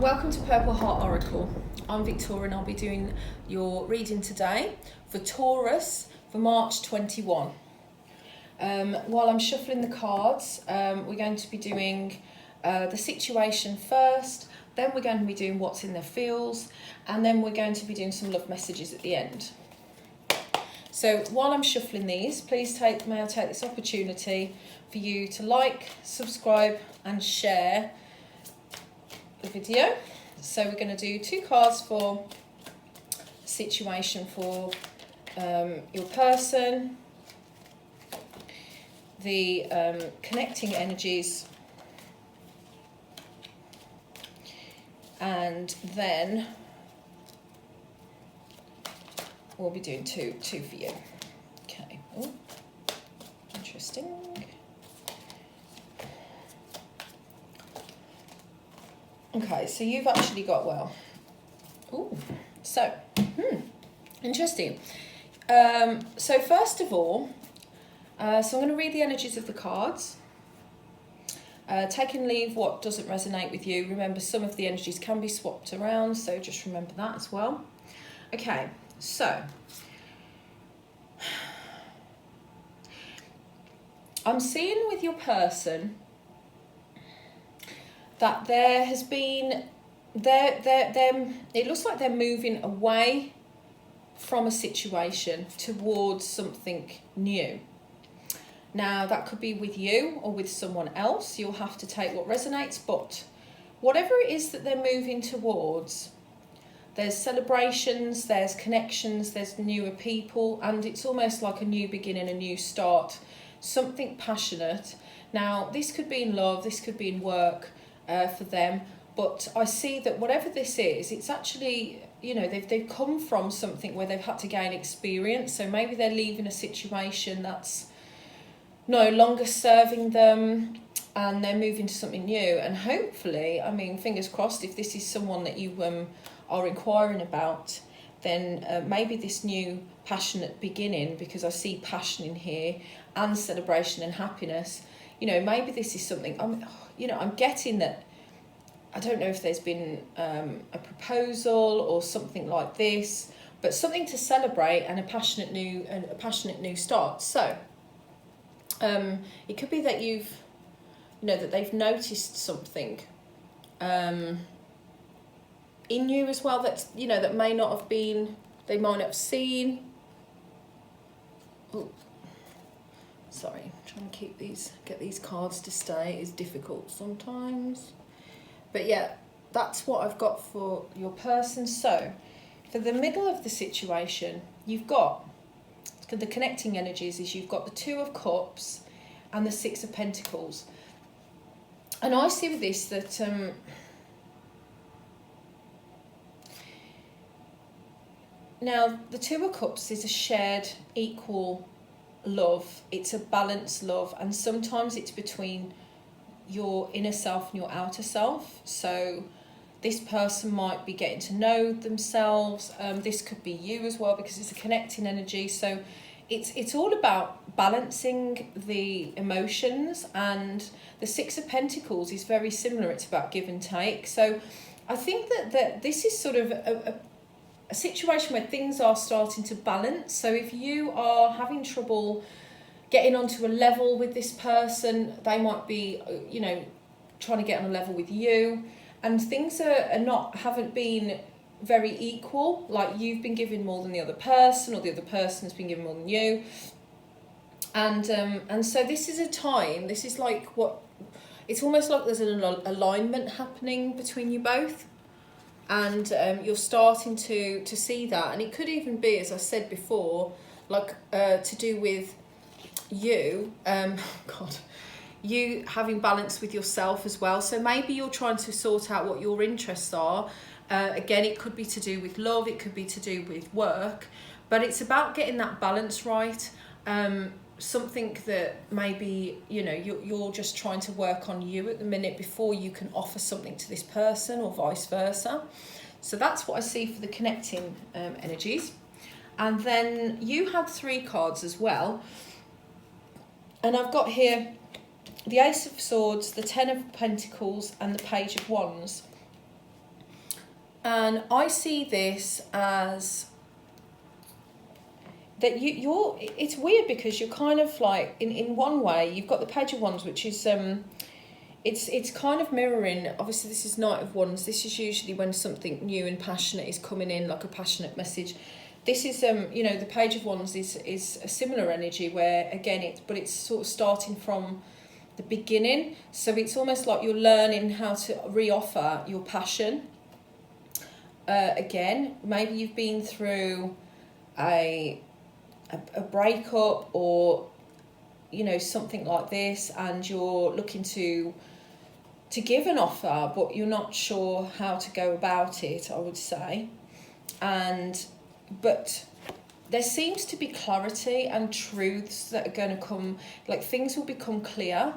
welcome to Purple Heart Oracle. I'm Victoria and I'll be doing your reading today for Taurus for March 21. While I'm shuffling the cards, we're going to be doing the situation first, then we're going to be doing what's in their feels, and then we're going to be doing some love messages at the end. So while I'm shuffling these, please may I take this opportunity for you to like, subscribe and share the video. So we're going to do two cards for situation for your person, the connecting energies, and then we'll be doing two for you. Okay. Oh, interesting. Okay, so you've actually got, well, interesting. So first of all, so I'm going to read the energies of the cards. Take and leave what doesn't resonate with you. Remember, some of the energies can be swapped around, so just remember that as well. Okay, so I'm seeing with your person that there has been, it looks like they're moving away from a situation towards something new. Now, that could be with you or with someone else. You'll have to take what resonates, but whatever it is that they're moving towards, there's celebrations, there's connections, there's newer people, and it's almost like a new beginning, a new start, something passionate. Now, this could be in love, this could be in work, for them, but I see that whatever this is, it's actually, you know, they've come from something where they've had to gain experience. So maybe they're leaving a situation that's no longer serving them and they're moving to something new. And hopefully, I mean, fingers crossed, if this is someone that you are inquiring about, then maybe this new passionate beginning, because I see passion in here and celebration and happiness, you know, maybe this is something, I'm getting that, I don't know if there's been a proposal or something like this, but something to celebrate and a passionate new start. So it could be that that they've noticed something in you as well that that may not have been, they might not have seen. Ooh. Sorry, trying to get these cards to stay is difficult sometimes. But yeah, that's what I've got for your person. So for the middle of the situation, you've got the connecting energies is you've got the Two of Cups and the Six of Pentacles. And I see with this that now the Two of Cups is a shared, equal love. It's a balanced love, and sometimes it's between your inner self and your outer self. So this person might be getting to know themselves. This could be you as well, because it's a connecting energy. So it's all about balancing the emotions, and the Six of Pentacles is very similar. It's about give and take. So I think that this is sort of a situation where things are starting to balance. So if you are having trouble getting onto a level with this person, they might be, trying to get on a level with you, and things haven't been very equal. Like you've been given more than the other person, or the other person has been given more than you. And so this is a time. This is like it's almost like there's an alignment happening between you both. And you're starting to see that, and it could even be, as I said before, like to do with you, you having balance with yourself as well. So maybe you're trying to sort out what your interests are. Again, it could be to do with love, it could be to do with work, but it's about getting that balance right. Something that maybe you're just trying to work on you at the minute before you can offer something to this person, or vice versa. So that's what I see for the connecting energies. And then you had 3 cards as well, and I've got here the Ace of Swords, the Ten of Pentacles and the Page of Wands. And I see this as that it's weird because you're kind of like, in one way, you've got the Page of Wands, which is, it's kind of mirroring, obviously this is Knight of Wands, this is usually when something new and passionate is coming in, like a passionate message. This is, the Page of Wands is a similar energy where, again, it's sort of starting from the beginning. So it's almost like you're learning how to re-offer your passion. Again, maybe you've been through a breakup or, something like this, and you're looking to give an offer, but you're not sure how to go about it, I would say. But there seems to be clarity and truths that are going to come, like things will become clear.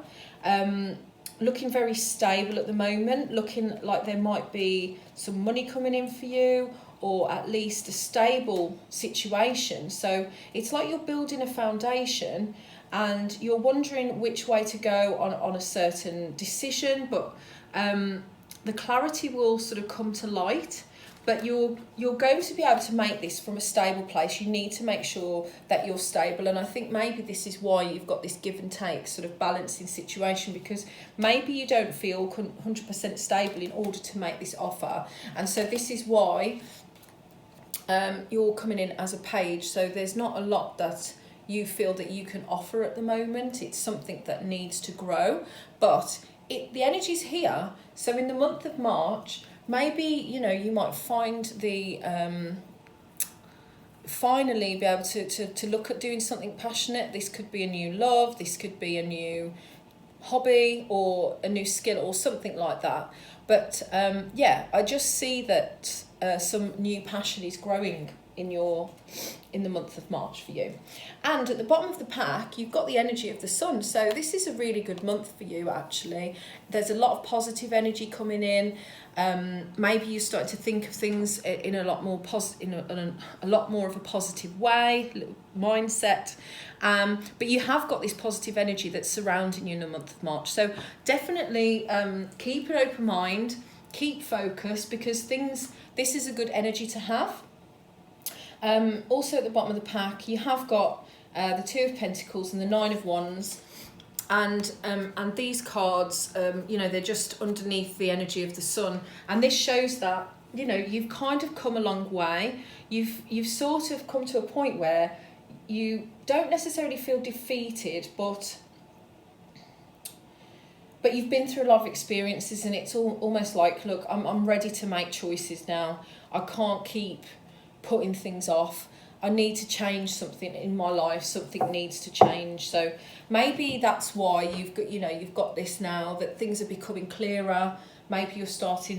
Looking very stable at the moment, looking like there might be some money coming in for you, or at least a stable situation. So it's like you're building a foundation and you're wondering which way to go on a certain decision, but the clarity will sort of come to light. But you're going to be able to make this from a stable place. You need to make sure that you're stable. And I think maybe this is why you've got this give and take sort of balancing situation, because maybe you don't feel 100% stable in order to make this offer. And so this is why you're coming in as a page. So there's not a lot that you feel that you can offer at the moment. It's something that needs to grow. But the energy's here. So in the month of March, maybe, you might find the finally be able to look at doing something passionate. This could be a new love, this could be a new hobby or a new skill or something like that. But I just see that some new passion is growing in the month of March for you. And at the bottom of the pack, you've got the energy of the sun. So this is a really good month for you, actually. There's a lot of positive energy coming in. Maybe you start to think of things in a lot more a lot more of a positive way, mindset. But you have got this positive energy that's surrounding you in the month of March. So definitely keep an open mind, keep focused, because this is a good energy to have. Also at the bottom of the pack, you have got the Two of Pentacles and the Nine of Wands, and these cards, they're just underneath the energy of the sun, and this shows that you've kind of come a long way. You've sort of come to a point where you don't necessarily feel defeated, but you've been through a lot of experiences, and it's almost like, look, I'm ready to make choices now. I can't keep putting things off. I need to change something in my life. Something needs to change. So maybe that's why you've got this now, that things are becoming clearer. Maybe you're starting,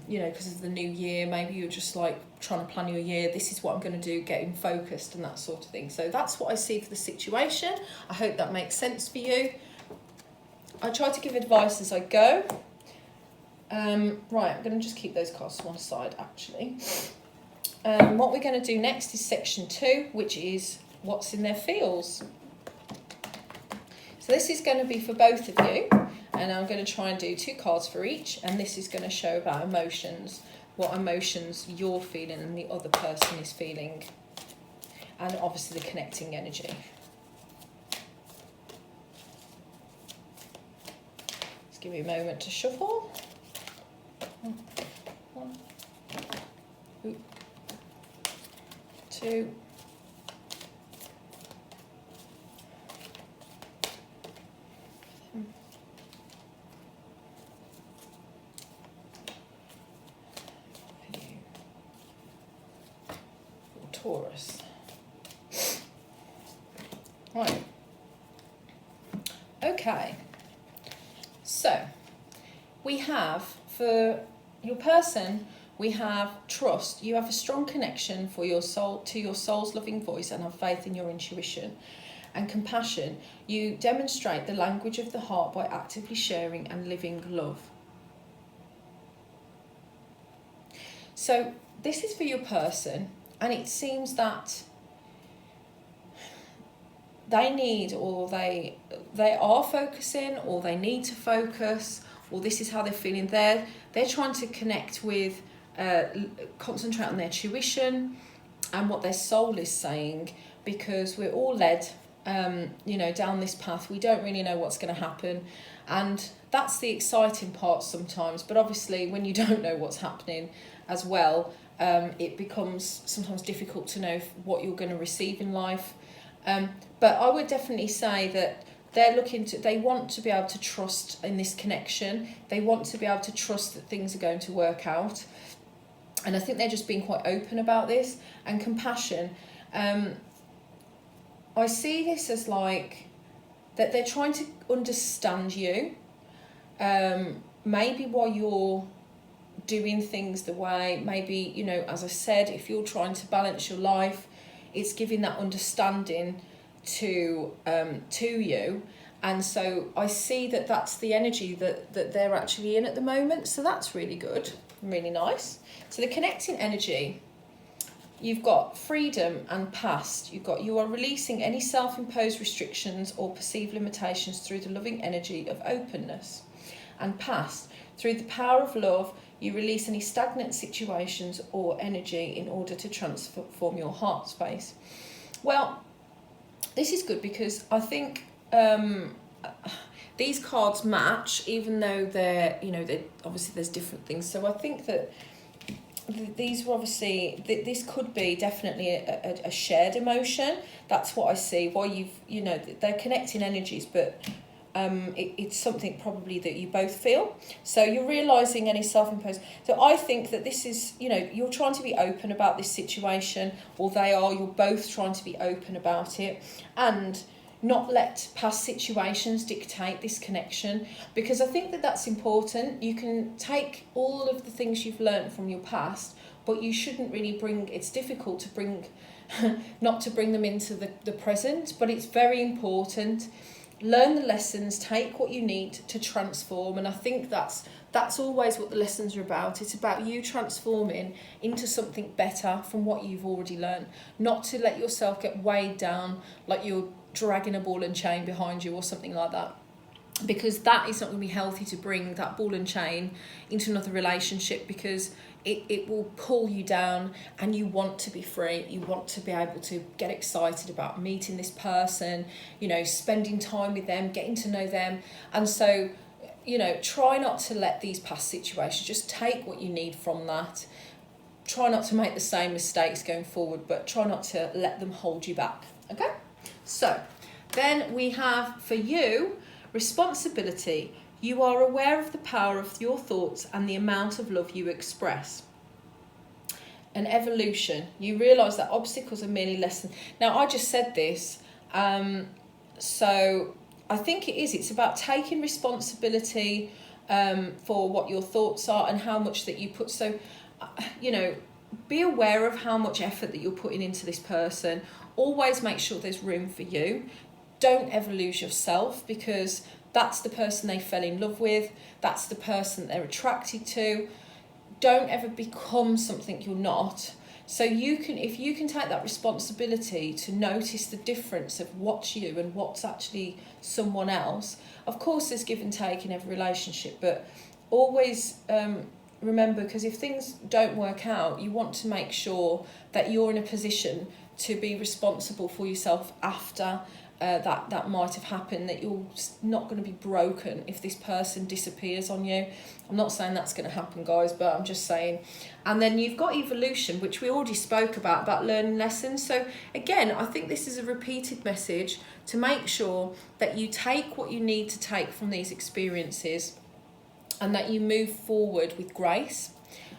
because of the new year. Maybe you're just like trying to plan your year. This is what I'm going to do, getting focused and that sort of thing. So that's what I see for the situation. I hope that makes sense for you. I try to give advice as I go. Right, I'm going to just keep those cards to one side, actually. What we're going to do next is section 2, which is what's in their feels. So this is going to be for both of you, and I'm going to try and do 2 cards for each, and this is going to show about emotions, what emotions you're feeling and the other person is feeling, and obviously the connecting energy. Just give me a moment to shuffle. 1, 2, 3. Taurus. Right. Okay. So we have, for your person, we have trust. You have a strong connection for your soul to your soul's loving voice and have faith in your intuition. And compassion. You demonstrate the language of the heart by actively sharing and living love. So this is for your person, and it seems that they need, or they are focusing, or they need to focus, or this is how they're feeling. They're trying to connect with concentrate on their tuition and what their soul is saying, because we're all led down this path. We don't really know what's going to happen, and that's the exciting part sometimes. But obviously when you don't know what's happening as well, it becomes sometimes difficult to know what you're going to receive in life. But I would definitely say that they want to be able to trust in this connection. They want to be able to trust that things are going to work out. And I think they're just being quite open about this. And compassion, I see this as like that they're trying to understand you. Maybe while you're doing things the way, maybe, as I said, if you're trying to balance your life, it's giving that understanding to you. And so I see that that's the energy that they're actually in at the moment. So that's really good, really nice. So the connecting energy, you've got freedom and past. You are releasing any self-imposed restrictions or perceived limitations through the loving energy of openness. And past, through the power of love, you release any stagnant situations or energy in order to transform your heart space. Well, this is good because I think these cards match, even though they're obviously there's different things. So I think that these were obviously, this could be definitely a shared emotion. That's what I see. Why they're connecting energies, but it's something probably that you both feel. So you're realising any self-imposed. So I think that this is, you're trying to be open about this situation, or you're both trying to be open about it, and not let past situations dictate this connection, because I think that that's important. You can take all of the things you've learned from your past, but you shouldn't really it's difficult to bring, not to bring them into the present, but it's very important. Learn the lessons, take what you need to transform, and I think that's always what the lessons are about. It's about you transforming into something better from what you've already learned, not to let yourself get weighed down like you're dragging a ball and chain behind you or something like that, because that is not going to be healthy to bring that ball and chain into another relationship, because it will pull you down, and you want to be free. You want to be able to get excited about meeting this person, spending time with them, getting to know them. And so, try not to let these past situations, just take what you need from that. Try not to make the same mistakes going forward, but try not to let them hold you back. Okay? So, then we have for you, responsibility. You are aware of the power of your thoughts and the amount of love you express. An evolution. You realise that obstacles are merely lessons. Now, I just said this, so I think it is. It's about taking responsibility for what your thoughts are and how much that you put. So, be aware of how much effort that you're putting into this person. Always make sure there's room for you. Don't ever lose yourself, because that's the person they fell in love with. That's the person they're attracted to. Don't ever become something you're not. So if you can take that responsibility to notice the difference of what's you and what's actually someone else. Of course, there's give and take in every relationship, but always remember, because if things don't work out, you want to make sure that you're in a position to be responsible for yourself after that might have happened, that you're not going to be broken if this person disappears on you. I'm not saying that's going to happen, guys, but I'm just saying. And then you've got evolution, which we already spoke about learning lessons. So again, I think this is a repeated message to make sure that you take what you need to take from these experiences and that you move forward with grace.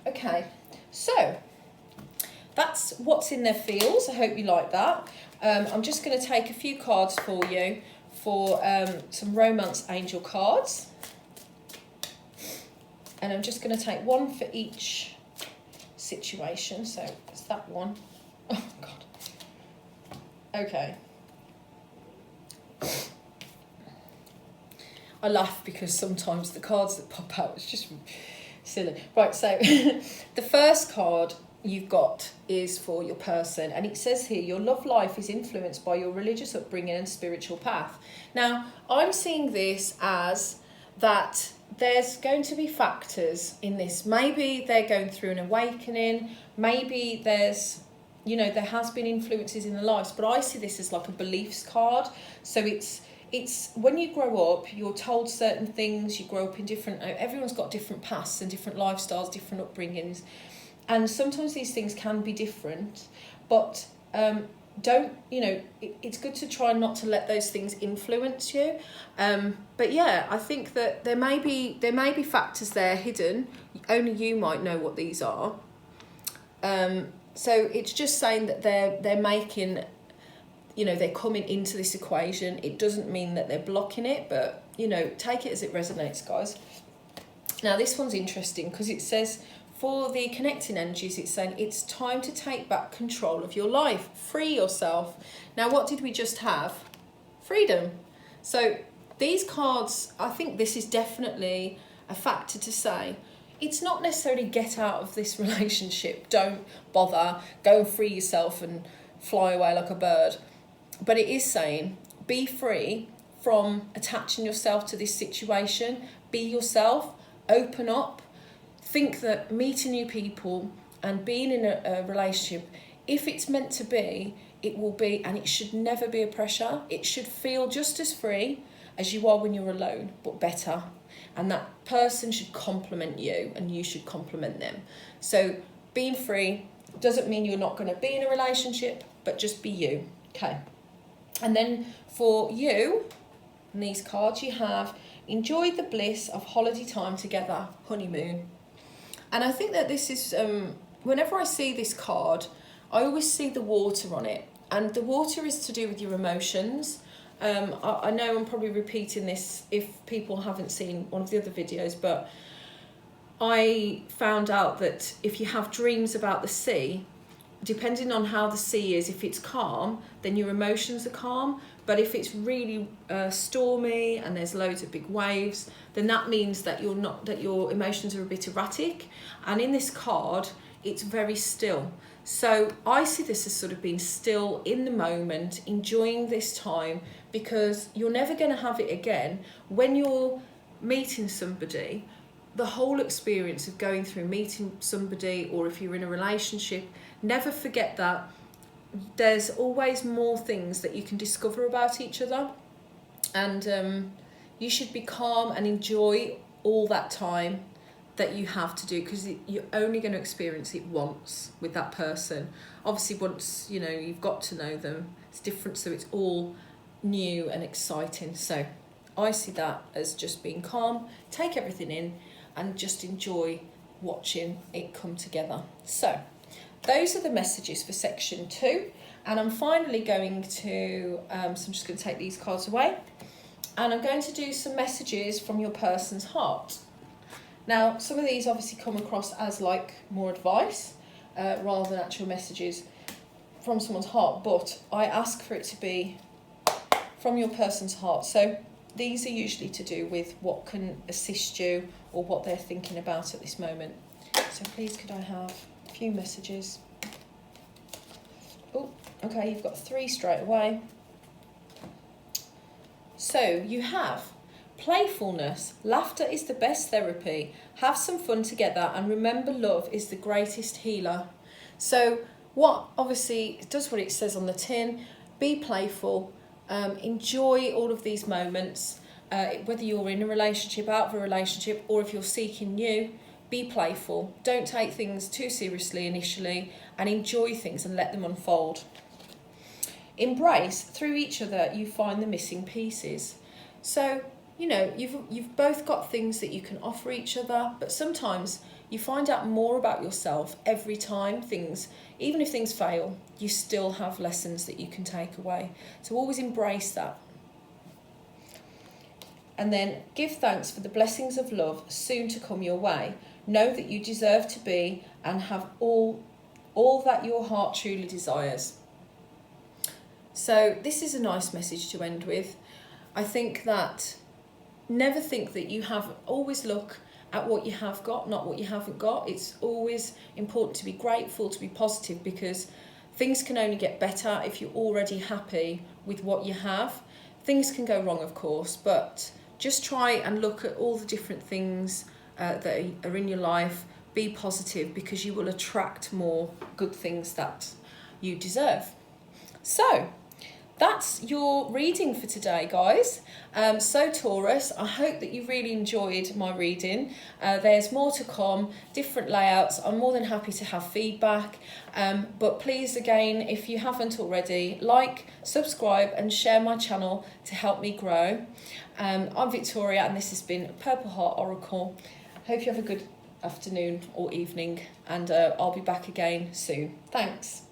Okay, so that's what's in their fields. I hope you like that. I'm just going to take a few cards for you for some romance angel cards. And I'm just going to take one for each situation. So it's that one. Oh, God. Okay. I laugh because sometimes the cards that pop out, it's just silly. Right, so the first card you've got is for your person, and it says here, your love life is influenced by your religious upbringing and spiritual path. Now, I'm seeing this as that there's going to be factors in this. Maybe they're going through an awakening. Maybe there's, there has been influences in their lives. But I see this as like a beliefs card. So it's when you grow up, you're told certain things. You grow up in different. Everyone's got different pasts and different lifestyles, different upbringings, and sometimes these things can be different. But it's good to try not to let those things influence you. But yeah, I think that there may be factors there hidden. Only you might know what these are. So it's just saying that they're making, they're coming into this equation. It doesn't mean that they're blocking it, but take it as it resonates, guys. Now this one's interesting because it says, for the connecting energies, it's saying it's time to take back control of your life. Free yourself. Now, what did we just have? Freedom. So these cards, I think this is definitely a factor to say. It's not necessarily get out of this relationship. Don't bother. Go and free yourself and fly away like a bird. But it is saying be free from attaching yourself to this situation. Be yourself. Open up. Think that meeting new people and being in a relationship, if it's meant to be, it will be, and it should never be a pressure. It should feel just as free as you are when you're alone, but better. And that person should complement you and you should complement them. So being free doesn't mean you're not going to be in a relationship, but just be you. Okay. And then for you, in these cards, you have enjoy the bliss of holiday time together, honeymoon. And I think that this is, whenever I see this card, I always see the water on it. And the water is to do with your emotions. I know I'm probably repeating this if people haven't seen one of the other videos, but I found out that if you have dreams about the sea, depending on how the sea is, if it's calm, then your emotions are calm. But if it's really stormy and there's loads of big waves, then that means that your emotions are a bit erratic. And in this card, it's very still. So I see this as sort of being still in the moment, enjoying this time, because you're never going to have it again. When you're meeting somebody, the whole experience of going through meeting somebody, or if you're in a relationship, never forget that there's always more things that you can discover about each other, and you should be calm and enjoy all that time that you have to do, because you're only going to experience it once with that person. Obviously once you've got to know them, it's different, so it's all new and exciting. So I see that as just being calm, take everything in and just enjoy watching it come together. So those are the messages for section 2, and I'm finally going to, so I'm just going to take these cards away, and I'm going to do some messages from your person's heart. Now, some of these obviously come across as like more advice rather than actual messages from someone's heart, but I ask for it to be from your person's heart. So these are usually to do with what can assist you or what they're thinking about at this moment. So please could I have a few messages? Oh, okay, you've got 3 straight away. So you have playfulness. Laughter is the best therapy. Have some fun together, and remember, love is the greatest healer. So what obviously does what it says on the tin. Be playful. Enjoy all of these moments. Whether you're in a relationship, out of a relationship, or if you're seeking new, be playful. Don't take things too seriously initially, and enjoy things and let them unfold. Embrace. Through each other you find the missing pieces. So you've both got things that you can offer each other, but sometimes you find out more about yourself every time even if things fail, you still have lessons that you can take away. So always embrace that. And then give thanks for the blessings of love soon to come your way. Know that you deserve to be and have all that your heart truly desires. So this is a nice message to end with. I think that never think that you have, always look at what you have got, not what you haven't got. It's always important to be grateful, to be positive, because things can only get better if you're already happy with what you have. Things can go wrong, of course, but just try and look at all the different things that are in your life. Be positive, because you will attract more good things that you deserve. So that's your reading for today, guys. So Taurus, I hope that you really enjoyed my reading. There's more to come, different layouts. I'm more than happy to have feedback. But please, again, if you haven't already, like, subscribe and share my channel to help me grow. I'm Victoria, and this has been Purple Heart Oracle. Hope you have a good afternoon or evening, and I'll be back again soon. Thanks.